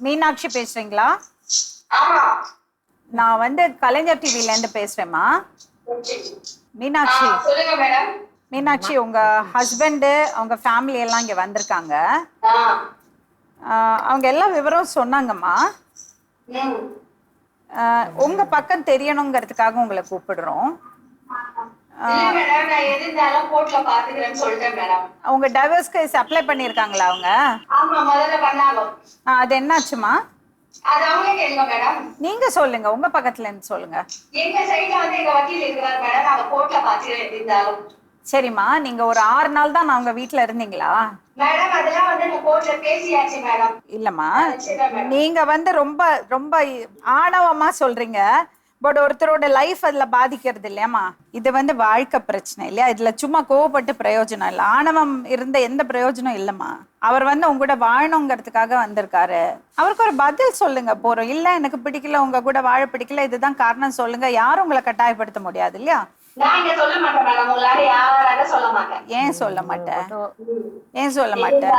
மீனாட்சி பேசுறீங்களா? ஆமா. நான் வந்து கலைஞர் டிவில இருந்து பேசுறேம்மா. மீனாட்சி. சொல்லுங்க மேடம். மீனாட்சி, உங்க ஹஸ்பண்ட் அவங்க ஃபேமிலி எல்லாம் இங்க வந்திருக்காங்க. அவங்க எல்லா விவரம் சொன்னாங்கம்மா. உங்க பக்கம் தெரியணுங்கிறதுக்காக உங்களை கூப்பிடுறோம். உங்க டைவர்ஸ் கேஸ் அப்ளை பண்ணிருக்காங்களா அவங்க? அது என்னாச்சுமா? அது அவங்களே கேளுங்க மேடம். நீங்க சொல்லுங்க, உங்க பக்கத்துல இருந்து சொல்லுங்க. எங்க சைடுல வந்து எங்க வக்கீல் இருக்கிறார் மேடம். நாங்க கோர்ட்ல பாத்துக்கிறேன் இருந்தாலும். சரிம்மா, நீங்க ஒரு 6 நாள் தான் நான் உங்க வீட்ல இருந்தீங்களா? மேடம் அதெல்லாம் வந்து நான் கோர்ட்ல பேசியாச்சு மேடம். இல்லம்மா, நீங்க வந்து ரொம்ப ரொம்ப ஆணவமா சொல்றீங்க. பட் ஒருத்தரோட லைஃப் அதுல பாதிக்கிறது இல்லையாம்மா? இது வந்து வாழ்க்கை பிரச்சனை இல்லையா? இதுல சும்மா கோவப்பட்டு பிரயோஜனம் இல்லை. ஆணவம் இருந்த எந்த பிரயோஜனம் இல்லைம்மா. அவர் வந்து உங்க கூட வாழணுங்கிறதுக்காக வந்திருக்காரு. அவருக்கு ஒரு பதில் சொல்லுங்க போறோம். இல்ல எனக்கு பிடிக்கல, உங்க கூட வாழ பிடிக்கல, இதுதான் காரணம் சொல்லுங்க. யாரும் உங்களை கட்டாயப்படுத்த முடியாது இல்லையா? சொல்ல மாட்டேன் மேடம். உங்களால யாரால சொல்ல மாட்டேன். ஏன் சொல்ல மாட்டேன்? ஏன் சொல்ல மாட்டேன்?